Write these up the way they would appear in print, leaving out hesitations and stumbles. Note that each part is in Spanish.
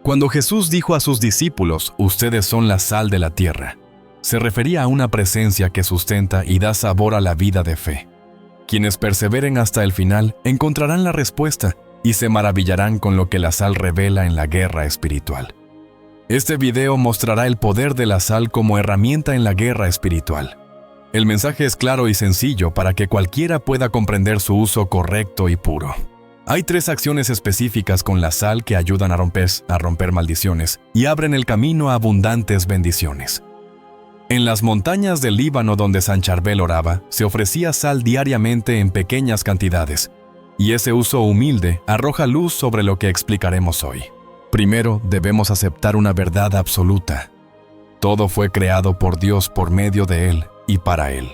Cuando Jesús dijo a sus discípulos, ustedes son la sal de la tierra, se refería a una presencia que sustenta y da sabor a la vida de fe. Quienes perseveren hasta el final encontrarán la respuesta y se maravillarán con lo que la sal revela en la guerra espiritual. Este video mostrará el poder de la sal como herramienta en la guerra espiritual. El mensaje es claro y sencillo para que cualquiera pueda comprender su uso correcto y puro. Hay 3 acciones específicas con la sal que ayudan a romper maldiciones y abren el camino a abundantes bendiciones. En las montañas del Líbano donde San Charbel oraba, se ofrecía sal diariamente en pequeñas cantidades, y ese uso humilde arroja luz sobre lo que explicaremos hoy. Primero, debemos aceptar una verdad absoluta. Todo fue creado por Dios por medio de Él y para Él.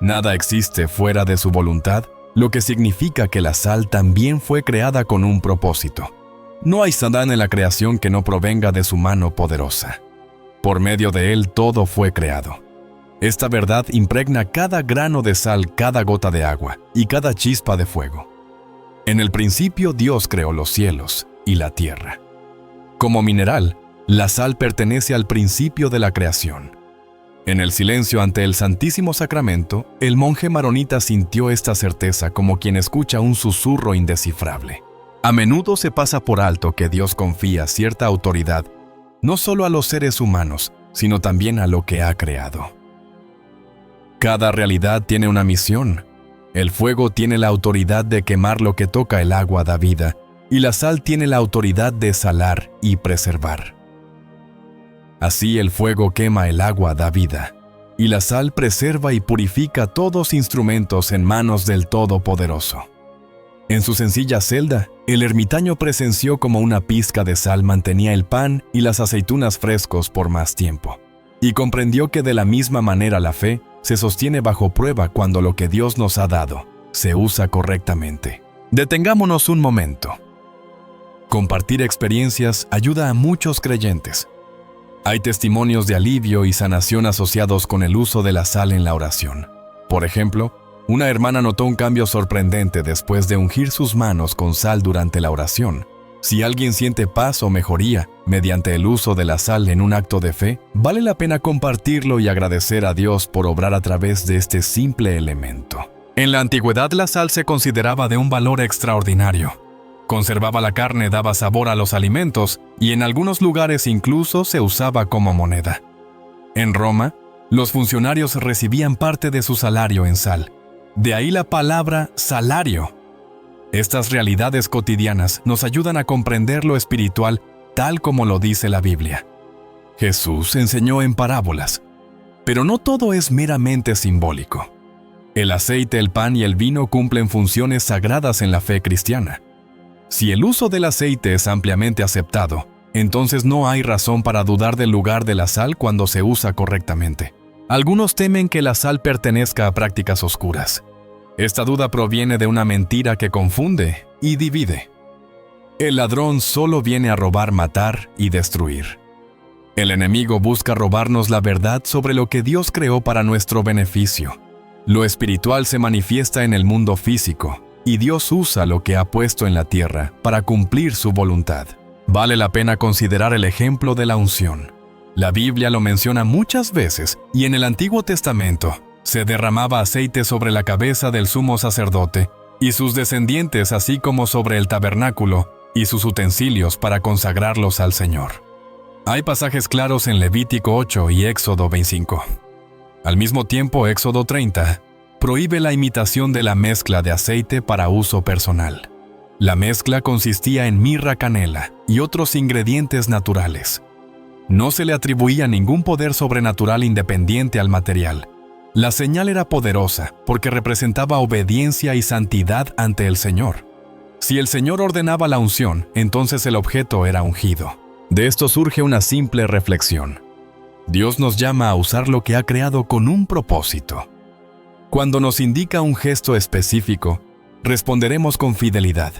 Nada existe fuera de su voluntad, lo que significa que la sal también fue creada con un propósito. No hay nada en la creación que no provenga de su mano poderosa. Por medio de Él todo fue creado. Esta verdad impregna cada grano de sal, cada gota de agua y cada chispa de fuego. En el principio Dios creó los cielos y la tierra. Como mineral, la sal pertenece al principio de la creación. En el silencio ante el Santísimo Sacramento, el monje maronita sintió esta certeza como quien escucha un susurro indescifrable. A menudo se pasa por alto que Dios confía cierta autoridad no solo a los seres humanos, sino también a lo que ha creado. Cada realidad tiene una misión. El fuego tiene la autoridad de quemar lo que toca el agua da vida, y la sal tiene la autoridad de salar y preservar. Así el fuego quema el agua da vida, y la sal preserva y purifica todos instrumentos en manos del Todopoderoso. En su sencilla celda, el ermitaño presenció cómo una pizca de sal mantenía el pan y las aceitunas frescos por más tiempo, y comprendió que de la misma manera la fe se sostiene bajo prueba cuando lo que Dios nos ha dado se usa correctamente. Detengámonos un momento. Compartir experiencias ayuda a muchos creyentes. Hay testimonios de alivio y sanación asociados con el uso de la sal en la oración. Por ejemplo, una hermana notó un cambio sorprendente después de ungir sus manos con sal durante la oración. Si alguien siente paz o mejoría mediante el uso de la sal en un acto de fe, vale la pena compartirlo y agradecer a Dios por obrar a través de este simple elemento. En la antigüedad la sal se consideraba de un valor extraordinario. Conservaba la carne, daba sabor a los alimentos y en algunos lugares incluso se usaba como moneda. En Roma, los funcionarios recibían parte de su salario en sal. De ahí la palabra salario. Estas realidades cotidianas nos ayudan a comprender lo espiritual tal como lo dice la Biblia. Jesús enseñó en parábolas, pero no todo es meramente simbólico. El aceite, el pan y el vino cumplen funciones sagradas en la fe cristiana. Si el uso del aceite es ampliamente aceptado, entonces no hay razón para dudar del lugar de la sal cuando se usa correctamente. Algunos temen que la sal pertenezca a prácticas oscuras. Esta duda proviene de una mentira que confunde y divide. El ladrón solo viene a robar, matar y destruir. El enemigo busca robarnos la verdad sobre lo que Dios creó para nuestro beneficio. Lo espiritual se manifiesta en el mundo físico, y Dios usa lo que ha puesto en la tierra para cumplir su voluntad. Vale la pena considerar el ejemplo de la unción. La Biblia lo menciona muchas veces, y en el Antiguo Testamento se derramaba aceite sobre la cabeza del sumo sacerdote y sus descendientes, así como sobre el tabernáculo y sus utensilios para consagrarlos al Señor. Hay pasajes claros en Levítico 8 y Éxodo 25. Al mismo tiempo, Éxodo 30 prohíbe la imitación de la mezcla de aceite para uso personal. La mezcla consistía en mirra, canela y otros ingredientes naturales. No se le atribuía ningún poder sobrenatural independiente al material. La señal era poderosa porque representaba obediencia y santidad ante el Señor. Si el Señor ordenaba la unción, entonces el objeto era ungido. De esto surge una simple reflexión. Dios nos llama a usar lo que ha creado con un propósito. Cuando nos indica un gesto específico, responderemos con fidelidad.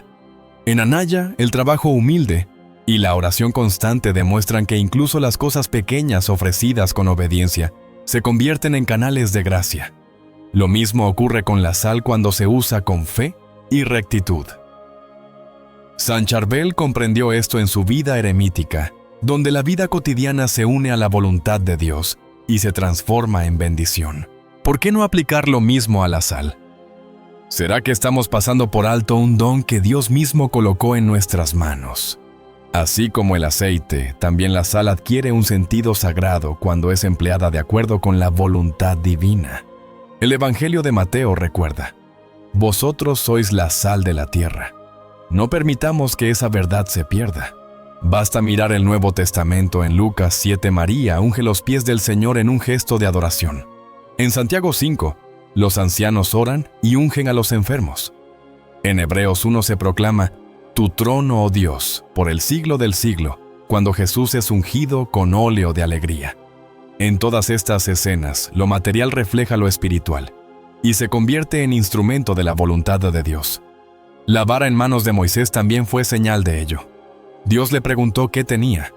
En Anaya, el trabajo humilde y la oración constante demuestran que incluso las cosas pequeñas ofrecidas con obediencia se convierten en canales de gracia. Lo mismo ocurre con la sal cuando se usa con fe y rectitud. San Charbel comprendió esto en su vida eremítica, donde la vida cotidiana se une a la voluntad de Dios y se transforma en bendición. ¿Por qué no aplicar lo mismo a la sal? ¿Será que estamos pasando por alto un don que Dios mismo colocó en nuestras manos? Así como el aceite, también la sal adquiere un sentido sagrado cuando es empleada de acuerdo con la voluntad divina. El Evangelio de Mateo recuerda: vosotros sois la sal de la tierra. No permitamos que esa verdad se pierda. Basta mirar el Nuevo Testamento. En Lucas 7, María unge los pies del Señor en un gesto de adoración. En Santiago 5, los ancianos oran y ungen a los enfermos. En Hebreos 1 se proclama: tu trono, oh Dios, por el siglo del siglo, cuando Jesús es ungido con óleo de alegría. En todas estas escenas, lo material refleja lo espiritual y se convierte en instrumento de la voluntad de Dios. La vara en manos de Moisés también fue señal de ello. Dios le preguntó qué tenía,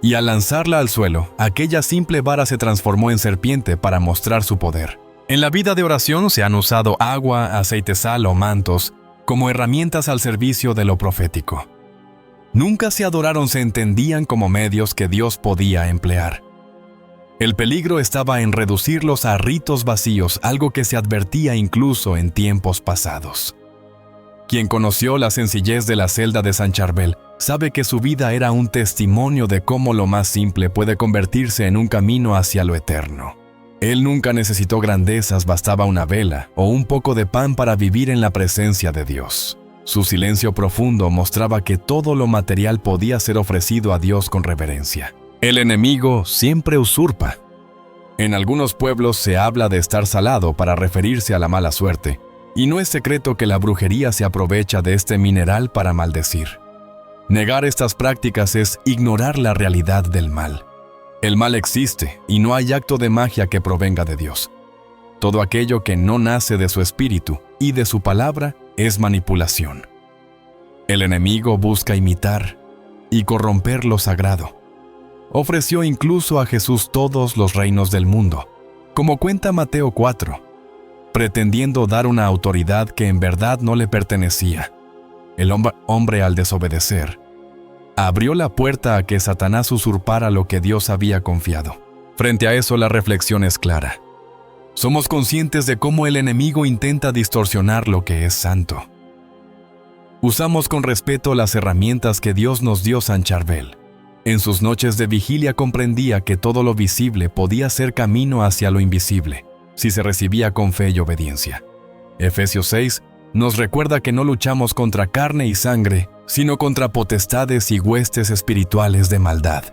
y al lanzarla al suelo, aquella simple vara se transformó en serpiente para mostrar su poder. En la vida de oración se han usado agua, aceite, sal o mantos como herramientas al servicio de lo profético. Nunca se adoraron, se entendían como medios que Dios podía emplear. El peligro estaba en reducirlos a ritos vacíos, algo que se advertía incluso en tiempos pasados. Quien conoció la sencillez de la celda de San Charbel sabe que su vida era un testimonio de cómo lo más simple puede convertirse en un camino hacia lo eterno. Él nunca necesitó grandezas, bastaba una vela o un poco de pan para vivir en la presencia de Dios. Su silencio profundo mostraba que todo lo material podía ser ofrecido a Dios con reverencia. El enemigo siempre usurpa. En algunos pueblos se habla de estar salado para referirse a la mala suerte, y no es secreto que la brujería se aprovecha de este mineral para maldecir. Negar estas prácticas es ignorar la realidad del mal. El mal existe y no hay acto de magia que provenga de Dios. Todo aquello que no nace de su espíritu y de su palabra es manipulación. El enemigo busca imitar y corromper lo sagrado. Ofreció incluso a Jesús todos los reinos del mundo, como cuenta Mateo 4, pretendiendo dar una autoridad que en verdad no le pertenecía. El hombre, al desobedecer, abrió la puerta a que Satanás usurpara lo que Dios había confiado. Frente a eso, la reflexión es clara. Somos conscientes de cómo el enemigo intenta distorsionar lo que es santo. Usamos con respeto las herramientas que Dios nos dio. San Charbel, en sus noches de vigilia, comprendía que todo lo visible podía ser camino hacia lo invisible, si se recibía con fe y obediencia. Efesios 6 nos recuerda que no luchamos contra carne y sangre, sino contra potestades y huestes espirituales de maldad.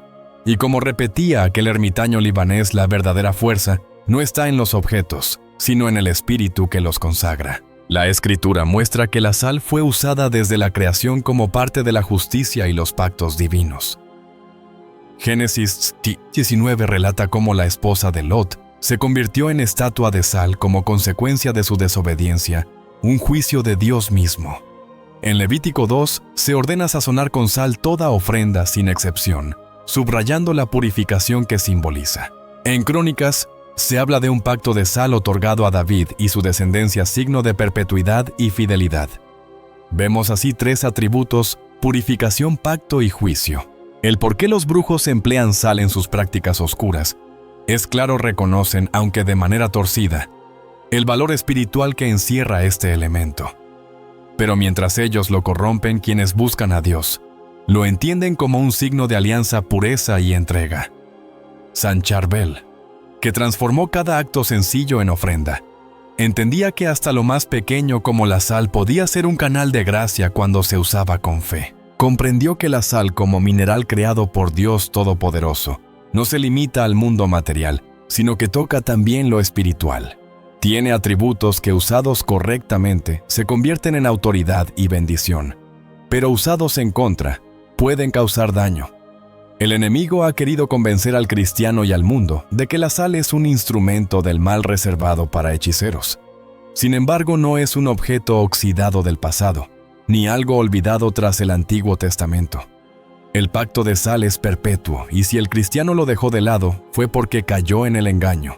Y como repetía aquel ermitaño libanés, la verdadera fuerza no está en los objetos, sino en el espíritu que los consagra. La Escritura muestra que la sal fue usada desde la creación como parte de la justicia y los pactos divinos. Génesis 19 relata cómo la esposa de Lot se convirtió en estatua de sal como consecuencia de su desobediencia, un juicio de Dios mismo. En Levítico 2 se ordena sazonar con sal toda ofrenda sin excepción, subrayando la purificación que simboliza. En Crónicas se habla de un pacto de sal otorgado a David y su descendencia, signo de perpetuidad y fidelidad. Vemos así tres atributos: purificación, pacto y juicio. El por qué los brujos emplean sal en sus prácticas oscuras es claro. Reconocen, aunque de manera torcida, el valor espiritual que encierra este elemento. Pero mientras ellos lo corrompen, quienes buscan a Dios lo entienden como un signo de alianza, pureza y entrega. San Charbel, que transformó cada acto sencillo en ofrenda, entendía que hasta lo más pequeño como la sal podía ser un canal de gracia cuando se usaba con fe. Comprendió que la sal, como mineral creado por Dios Todopoderoso, no se limita al mundo material, sino que toca también lo espiritual. Tiene atributos que, usados correctamente, se convierten en autoridad y bendición, pero usados en contra, pueden causar daño. El enemigo ha querido convencer al cristiano y al mundo de que la sal es un instrumento del mal reservado para hechiceros. Sin embargo, no es un objeto oxidado del pasado, ni algo olvidado tras el Antiguo Testamento. El pacto de sal es perpetuo, y si el cristiano lo dejó de lado, fue porque cayó en el engaño.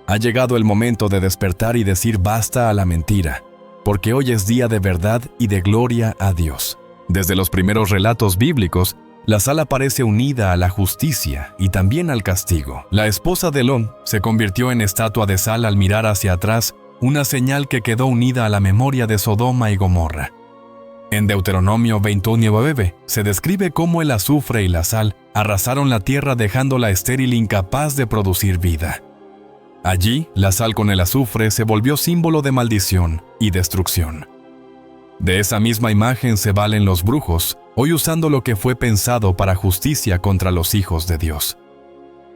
Ha llegado el momento de despertar y decir basta a la mentira, porque hoy es día de verdad y de gloria a Dios. Desde los primeros relatos bíblicos, la sal aparece unida a la justicia y también al castigo. La esposa de Lot se convirtió en estatua de sal al mirar hacia atrás, una señal que quedó unida a la memoria de Sodoma y Gomorra. En Deuteronomio 21:9 se describe cómo el azufre y la sal arrasaron la tierra dejándola estéril, incapaz de producir vida. Allí, la sal con el azufre se volvió símbolo de maldición y destrucción. De esa misma imagen se valen los brujos, hoy usando lo que fue pensado para justicia contra los hijos de Dios.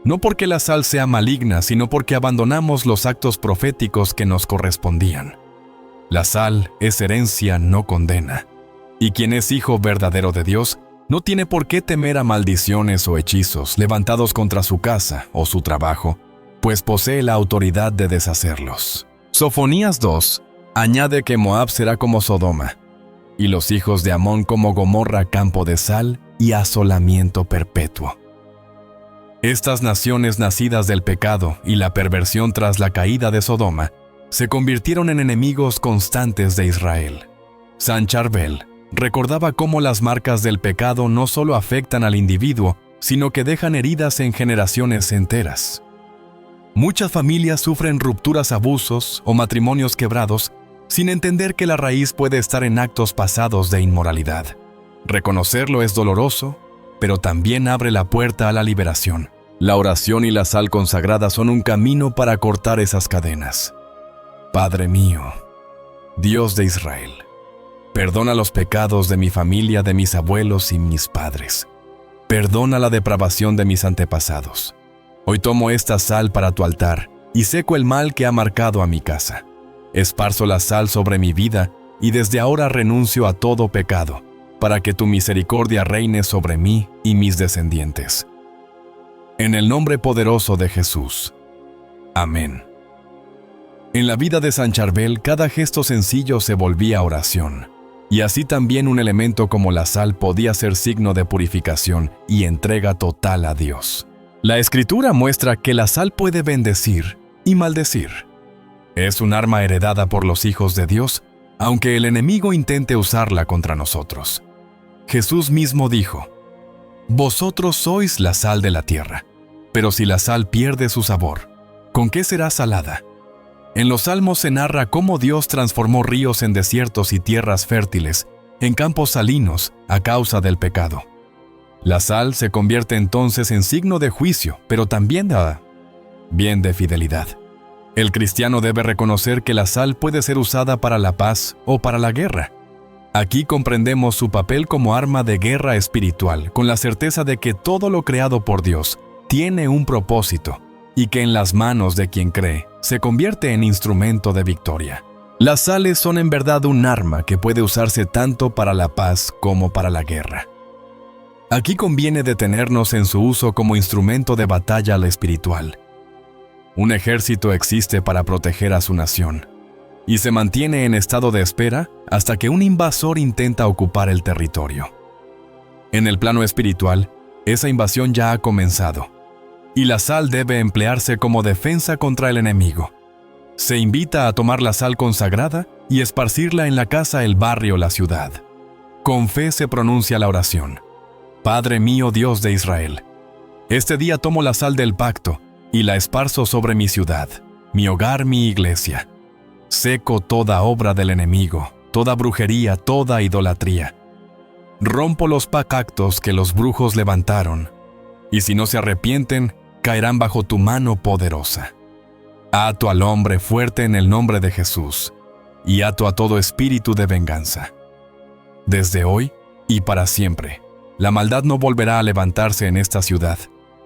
No porque la sal sea maligna, sino porque abandonamos los actos proféticos que nos correspondían. La sal es herencia, no condena. Y quien es hijo verdadero de Dios, no tiene por qué temer a maldiciones o hechizos levantados contra su casa o su trabajo, pues posee la autoridad de deshacerlos. Sofonías 2 añade que Moab será como Sodoma, y los hijos de Amón como Gomorra, campo de sal y asolamiento perpetuo. Estas naciones nacidas del pecado y la perversión tras la caída de Sodoma se convirtieron en enemigos constantes de Israel. San Charbel recordaba cómo las marcas del pecado no solo afectan al individuo, sino que dejan heridas en generaciones enteras. Muchas familias sufren rupturas, abusos o matrimonios quebrados sin entender que la raíz puede estar en actos pasados de inmoralidad. Reconocerlo es doloroso, pero también abre la puerta a la liberación. La oración y la sal consagrada son un camino para cortar esas cadenas. Padre mío, Dios de Israel, perdona los pecados de mi familia, de mis abuelos y mis padres. Perdona la depravación de mis antepasados. Hoy tomo esta sal para tu altar y seco el mal que ha marcado a mi casa. Esparzo la sal sobre mi vida y desde ahora renuncio a todo pecado, para que tu misericordia reine sobre mí y mis descendientes. En el nombre poderoso de Jesús. Amén. En la vida de San Charbel, cada gesto sencillo se volvía oración, y así también un elemento como la sal podía ser signo de purificación y entrega total a Dios. La Escritura muestra que la sal puede bendecir y maldecir. Es un arma heredada por los hijos de Dios, aunque el enemigo intente usarla contra nosotros. Jesús mismo dijo: «Vosotros sois la sal de la tierra, pero si la sal pierde su sabor, ¿con qué será salada?». En los Salmos se narra cómo Dios transformó ríos en desiertos y tierras fértiles, en campos salinos, a causa del pecado. La sal se convierte entonces en signo de juicio, pero también de fidelidad. El cristiano debe reconocer que la sal puede ser usada para la paz o para la guerra. Aquí comprendemos su papel como arma de guerra espiritual, con la certeza de que todo lo creado por Dios tiene un propósito y que en las manos de quien cree se convierte en instrumento de victoria. Las sales son en verdad un arma que puede usarse tanto para la paz como para la guerra. Aquí conviene detenernos en su uso como instrumento de batalla a la espiritual. Un ejército existe para proteger a su nación, y se mantiene en estado de espera hasta que un invasor intenta ocupar el territorio. En el plano espiritual, esa invasión ya ha comenzado, y la sal debe emplearse como defensa contra el enemigo. Se invita a tomar la sal consagrada y esparcirla en la casa, el barrio, la ciudad. Con fe se pronuncia la oración: Padre mío, Dios de Israel, este día tomo la sal del pacto y la esparzo sobre mi ciudad, mi hogar, mi iglesia. Seco toda obra del enemigo, toda brujería, toda idolatría. Rompo los pactos que los brujos levantaron, y si no se arrepienten, caerán bajo tu mano poderosa. Ato al hombre fuerte en el nombre de Jesús, y ato a todo espíritu de venganza. Desde hoy y para siempre, la maldad no volverá a levantarse en esta ciudad,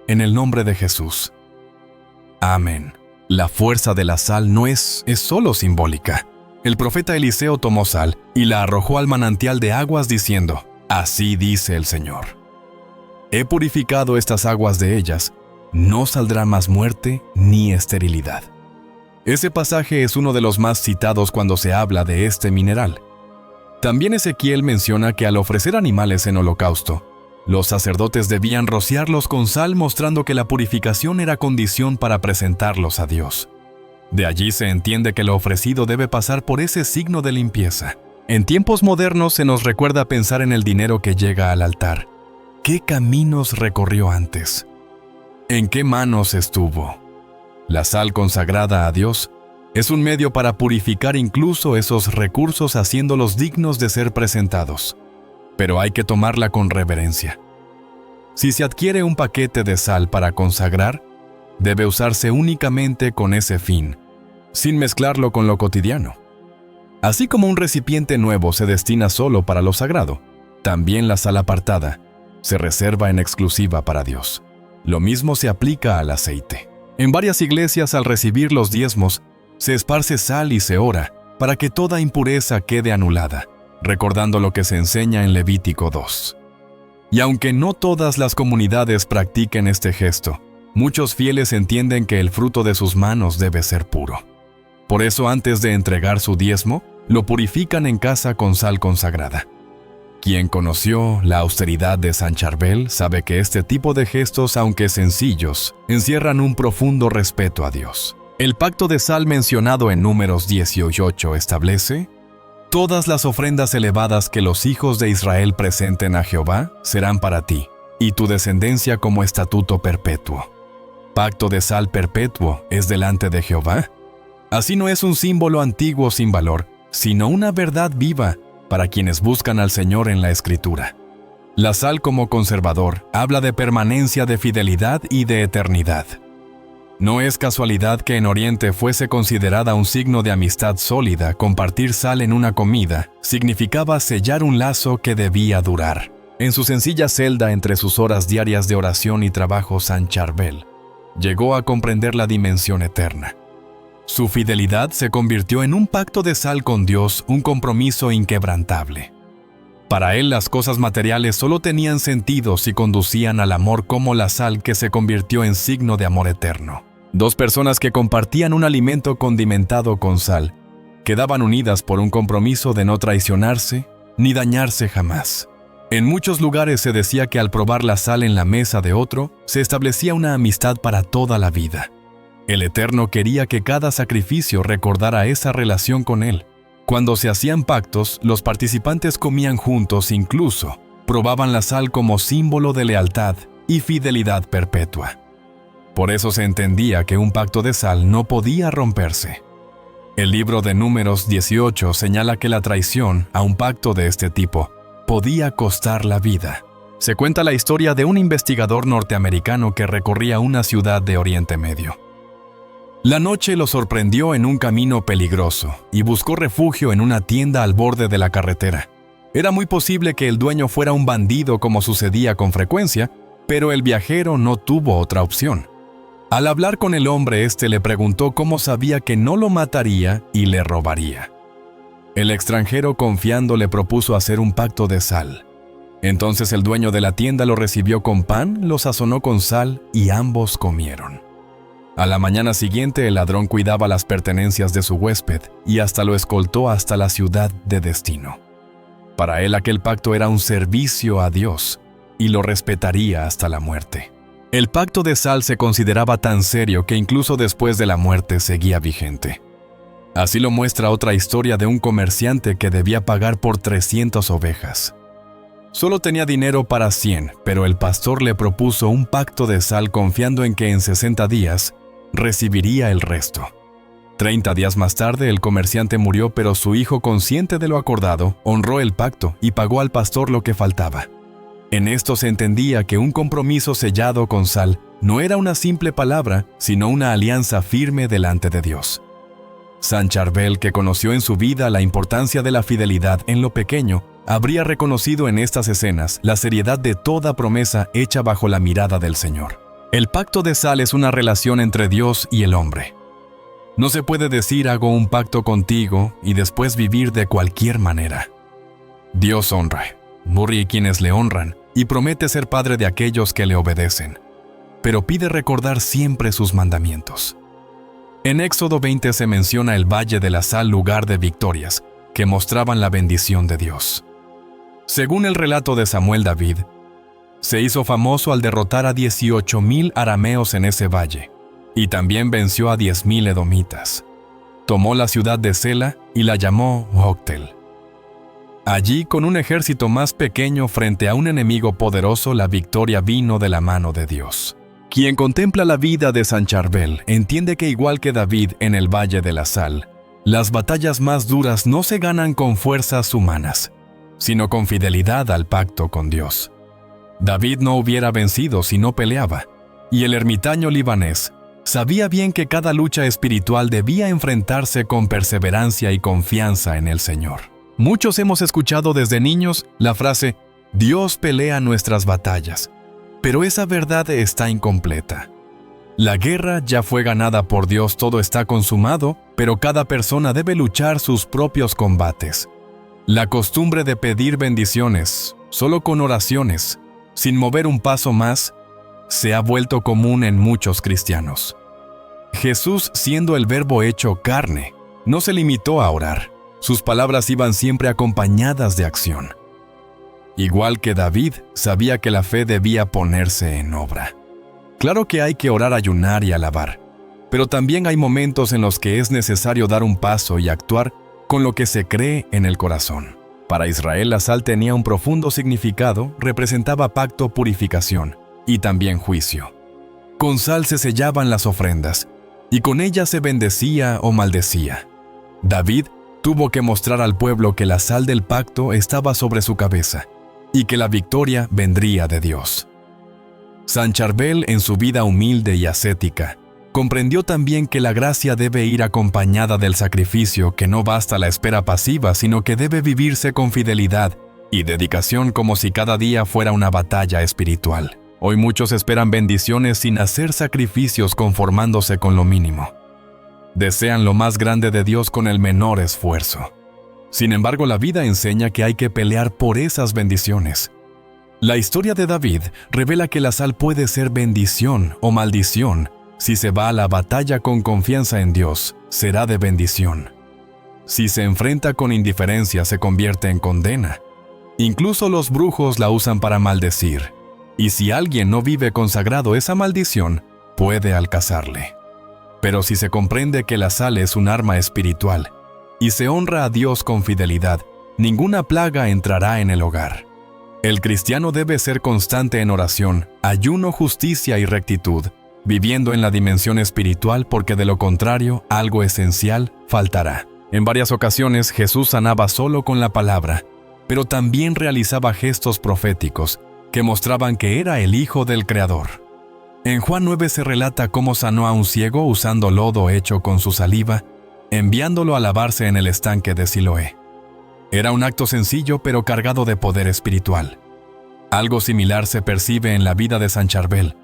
en el nombre de Jesús. Amén. La fuerza de la sal no es solo simbólica. El profeta Eliseo tomó sal y la arrojó al manantial de aguas diciendo: Así dice el Señor. He purificado estas aguas de ellas, no saldrá más muerte ni esterilidad. Ese pasaje es uno de los más citados cuando se habla de este mineral. También Ezequiel menciona que al ofrecer animales en holocausto, los sacerdotes debían rociarlos con sal, mostrando que la purificación era condición para presentarlos a Dios. De allí se entiende que lo ofrecido debe pasar por ese signo de limpieza. En tiempos modernos se nos recuerda pensar en el dinero que llega al altar. ¿Qué caminos recorrió antes? ¿En qué manos estuvo? La sal consagrada a Dios es un medio para purificar incluso esos recursos haciéndolos dignos de ser presentados. Pero hay que tomarla con reverencia. Si se adquiere un paquete de sal para consagrar, debe usarse únicamente con ese fin, sin mezclarlo con lo cotidiano. Así como un recipiente nuevo se destina solo para lo sagrado, también la sal apartada se reserva en exclusiva para Dios. Lo mismo se aplica al aceite. En varias iglesias, al recibir los diezmos, se esparce sal y se ora para que toda impureza quede anulada, recordando lo que se enseña en Levítico 2. Y aunque no todas las comunidades practiquen este gesto, muchos fieles entienden que el fruto de sus manos debe ser puro. Por eso, antes de entregar su diezmo, lo purifican en casa con sal consagrada. Quien conoció la austeridad de San Charbel sabe que este tipo de gestos, aunque sencillos, encierran un profundo respeto a Dios. El pacto de sal mencionado en Números 18 establece: todas las ofrendas elevadas que los hijos de Israel presenten a Jehová serán para ti, y tu descendencia como estatuto perpetuo. Pacto de sal perpetuo es delante de Jehová. Así no es un símbolo antiguo sin valor, sino una verdad viva para quienes buscan al Señor en la Escritura. La sal como conservador habla de permanencia, de fidelidad y de eternidad. No es casualidad que en Oriente fuese considerada un signo de amistad sólida. Compartir sal en una comida significaba sellar un lazo que debía durar. En su sencilla celda entre sus horas diarias de oración y trabajo, San Charbel llegó a comprender la dimensión eterna. Su fidelidad se convirtió en un pacto de sal con Dios, un compromiso inquebrantable. Para él, las cosas materiales solo tenían sentido si conducían al amor, como la sal que se convirtió en signo de amor eterno. Dos personas que compartían un alimento condimentado con sal quedaban unidas por un compromiso de no traicionarse ni dañarse jamás. En muchos lugares se decía que al probar la sal en la mesa de otro, se establecía una amistad para toda la vida. El Eterno quería que cada sacrificio recordara esa relación con Él. Cuando se hacían pactos, los participantes comían juntos, incluso probaban la sal como símbolo de lealtad y fidelidad perpetua. Por eso se entendía que un pacto de sal no podía romperse. El libro de Números 18 señala que la traición a un pacto de este tipo podía costar la vida. Se cuenta la historia de un investigador norteamericano que recorría una ciudad de Oriente Medio. La noche lo sorprendió en un camino peligroso y buscó refugio en una tienda al borde de la carretera. Era muy posible que el dueño fuera un bandido, como sucedía con frecuencia, pero el viajero no tuvo otra opción. Al hablar con el hombre, este le preguntó cómo sabía que no lo mataría y le robaría. El extranjero, confiando, le propuso hacer un pacto de sal. Entonces el dueño de la tienda lo recibió con pan, lo sazonó con sal y ambos comieron. A la mañana siguiente, el ladrón cuidaba las pertenencias de su huésped y hasta lo escoltó hasta la ciudad de destino. Para él, aquel pacto era un servicio a Dios y lo respetaría hasta la muerte. El pacto de sal se consideraba tan serio que incluso después de la muerte seguía vigente. Así lo muestra otra historia de un comerciante que debía pagar por 300 ovejas. Solo tenía dinero para 100, pero el pastor le propuso un pacto de sal confiando en que en 60 días recibiría el resto. 30 días más tarde, el comerciante murió, pero su hijo, consciente de lo acordado, honró el pacto y pagó al pastor lo que faltaba. En esto se entendía que un compromiso sellado con sal no era una simple palabra, sino una alianza firme delante de Dios. San Charbel, que conoció en su vida la importancia de la fidelidad en lo pequeño, habría reconocido en estas escenas la seriedad de toda promesa hecha bajo la mirada del Señor. El pacto de sal es una relación entre Dios y el hombre. No se puede decir hago un pacto contigo y después vivir de cualquier manera. Dios honra, a quienes le honran, y promete ser padre de aquellos que le obedecen, pero pide recordar siempre sus mandamientos. En Éxodo 20 se menciona el Valle de la Sal, lugar de victorias, que mostraban la bendición de Dios. Según el relato de Samuel, David se hizo famoso al derrotar a 18,000 arameos en ese valle, y también venció a 10,000 edomitas. Tomó la ciudad de Sela y la llamó Joctel. Allí, con un ejército más pequeño frente a un enemigo poderoso, la victoria vino de la mano de Dios. Quien contempla la vida de San Charbel entiende que, igual que David en el Valle de la Sal, las batallas más duras no se ganan con fuerzas humanas, sino con fidelidad al pacto con Dios. David no hubiera vencido si no peleaba, y el ermitaño libanés sabía bien que cada lucha espiritual debía enfrentarse con perseverancia y confianza en el Señor. Muchos hemos escuchado desde niños la frase «Dios pelea nuestras batallas», pero esa verdad está incompleta. La guerra ya fue ganada por Dios, todo está consumado, pero cada persona debe luchar sus propios combates. La costumbre de pedir bendiciones, solo con oraciones, sin mover un paso más, se ha vuelto común en muchos cristianos. Jesús, siendo el Verbo hecho carne, no se limitó a orar. Sus palabras iban siempre acompañadas de acción. Igual que David, sabía que la fe debía ponerse en obra. Claro que hay que orar, ayunar y alabar, pero también hay momentos en los que es necesario dar un paso y actuar con lo que se cree en el corazón. Para Israel, la sal tenía un profundo significado, representaba pacto, purificación y también juicio. Con sal se sellaban las ofrendas, y con ella se bendecía o maldecía. David tuvo que mostrar al pueblo que la sal del pacto estaba sobre su cabeza, y que la victoria vendría de Dios. San Charbel, en su vida humilde y ascética, comprendió también que la gracia debe ir acompañada del sacrificio, que no basta la espera pasiva, sino que debe vivirse con fidelidad y dedicación como si cada día fuera una batalla espiritual. Hoy muchos esperan bendiciones sin hacer sacrificios, conformándose con lo mínimo. Desean lo más grande de Dios con el menor esfuerzo. Sin embargo, la vida enseña que hay que pelear por esas bendiciones. La historia de David revela que la sal puede ser bendición o maldición. Si se va a la batalla con confianza en Dios, será de bendición. Si se enfrenta con indiferencia, se convierte en condena. Incluso los brujos la usan para maldecir. Y si alguien no vive consagrado, esa maldición puede alcanzarle. Pero si se comprende que la sal es un arma espiritual y se honra a Dios con fidelidad, ninguna plaga entrará en el hogar. El cristiano debe ser constante en oración, ayuno, justicia y rectitud, viviendo en la dimensión espiritual, porque de lo contrario, algo esencial faltará. En varias ocasiones Jesús sanaba solo con la palabra, pero también realizaba gestos proféticos que mostraban que era el Hijo del Creador. En Juan 9 se relata cómo sanó a un ciego usando lodo hecho con su saliva, enviándolo a lavarse en el estanque de Siloé. Era un acto sencillo pero cargado de poder espiritual. Algo similar se percibe en la vida de San Charbel.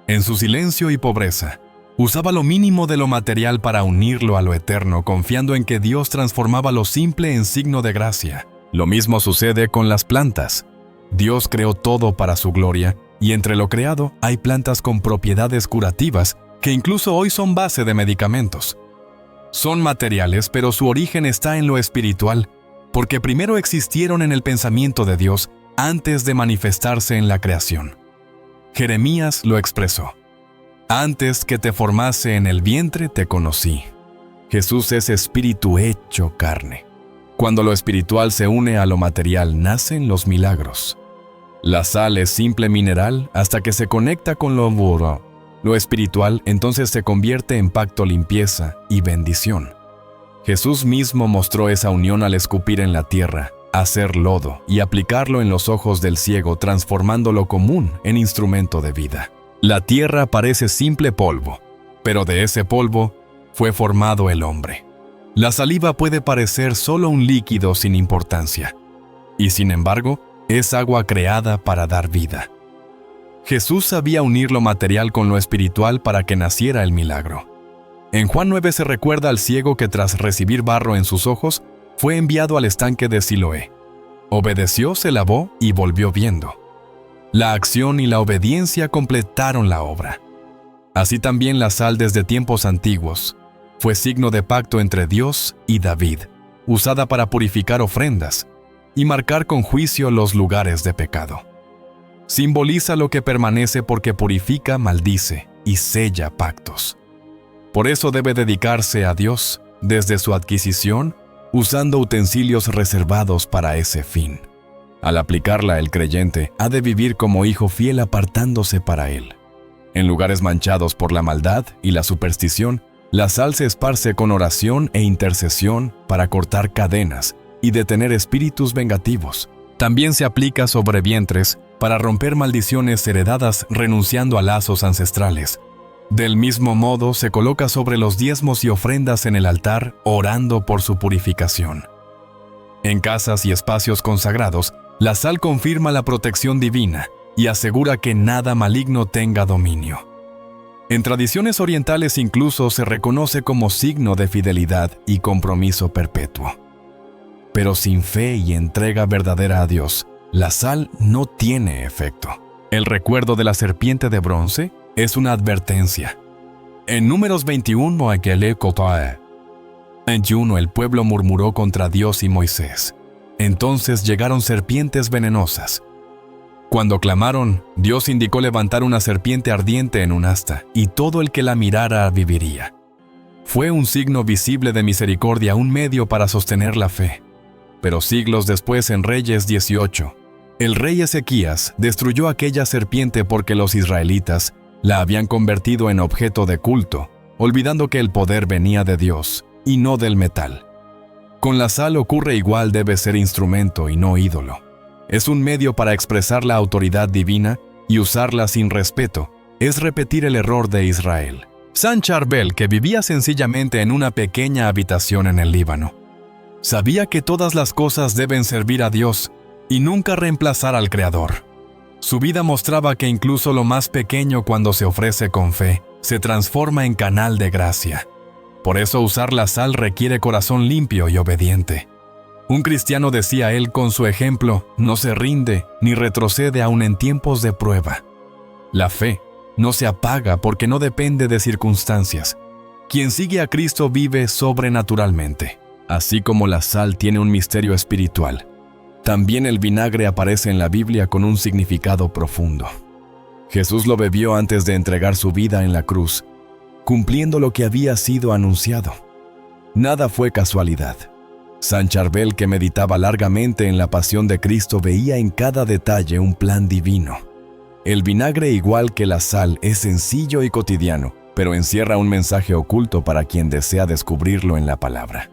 En su silencio y pobreza, usaba lo mínimo de lo material para unirlo a lo eterno, confiando en que Dios transformaba lo simple en signo de gracia. Lo mismo sucede con las plantas. Dios creó todo para su gloria, y entre lo creado hay plantas con propiedades curativas que incluso hoy son base de medicamentos. Son materiales, pero su origen está en lo espiritual, porque primero existieron en el pensamiento de Dios antes de manifestarse en la creación. Jeremías lo expresó: «Antes que te formase en el vientre te conocí». Jesús es espíritu hecho carne. Cuando lo espiritual se une a lo material, nacen los milagros. La sal es simple mineral hasta que se conecta con lo puro. Lo espiritual entonces se convierte en pacto, limpieza y bendición. Jesús mismo mostró esa unión al escupir en la tierra, hacer lodo y aplicarlo en los ojos del ciego, transformando lo común en instrumento de vida. La tierra parece simple polvo, pero de ese polvo fue formado el hombre. La saliva puede parecer solo un líquido sin importancia, y sin embargo, es agua creada para dar vida. Jesús sabía unir lo material con lo espiritual para que naciera el milagro. En Juan 9 se recuerda al ciego que, tras recibir barro en sus ojos, fue enviado al estanque de Siloé. Obedeció, se lavó y volvió viendo. La acción y la obediencia completaron la obra. Así también la sal, desde tiempos antiguos, fue signo de pacto entre Dios y David, usada para purificar ofrendas y marcar con juicio los lugares de pecado. Simboliza lo que permanece porque purifica, maldice y sella pactos. Por eso debe dedicarse a Dios desde su adquisición usando utensilios reservados para ese fin. Al aplicarla, el creyente ha de vivir como hijo fiel apartándose para él. En lugares manchados por la maldad y la superstición, la sal se esparce con oración e intercesión para cortar cadenas y detener espíritus vengativos. También se aplica sobre vientres para romper maldiciones heredadas renunciando a lazos ancestrales. Del mismo modo, se coloca sobre los diezmos y ofrendas en el altar, orando por su purificación. En casas y espacios consagrados, la sal confirma la protección divina y asegura que nada maligno tenga dominio. En tradiciones orientales incluso se reconoce como signo de fidelidad y compromiso perpetuo. Pero sin fe y entrega verdadera a Dios, la sal no tiene efecto. El recuerdo de la serpiente de bronce es una advertencia. En Números 21, el pueblo murmuró contra Dios y Moisés. Entonces llegaron serpientes venenosas. Cuando clamaron, Dios indicó levantar una serpiente ardiente en un asta, y todo el que la mirara viviría. Fue un signo visible de misericordia, un medio para sostener la fe. Pero siglos después, en Reyes 18, el rey Ezequías destruyó aquella serpiente porque los israelitas la habían convertido en objeto de culto, olvidando que el poder venía de Dios y no del metal. Con la sal ocurre igual, debe ser instrumento y no ídolo. Es un medio para expresar la autoridad divina y usarla sin respeto es repetir el error de Israel. San Charbel, que vivía sencillamente en una pequeña habitación en el Líbano, sabía que todas las cosas deben servir a Dios y nunca reemplazar al Creador. Su vida mostraba que incluso lo más pequeño, cuando se ofrece con fe, se transforma en canal de gracia. Por eso usar la sal requiere corazón limpio y obediente. Un cristiano, decía él con su ejemplo, no se rinde ni retrocede aun en tiempos de prueba. La fe no se apaga porque no depende de circunstancias. Quien sigue a Cristo vive sobrenaturalmente. Así como la sal tiene un misterio espiritual, también el vinagre aparece en la Biblia con un significado profundo. Jesús lo bebió antes de entregar su vida en la cruz, cumpliendo lo que había sido anunciado. Nada fue casualidad. San Charbel, que meditaba largamente en la pasión de Cristo, veía en cada detalle un plan divino. El vinagre, igual que la sal, es sencillo y cotidiano, pero encierra un mensaje oculto para quien desea descubrirlo en la palabra.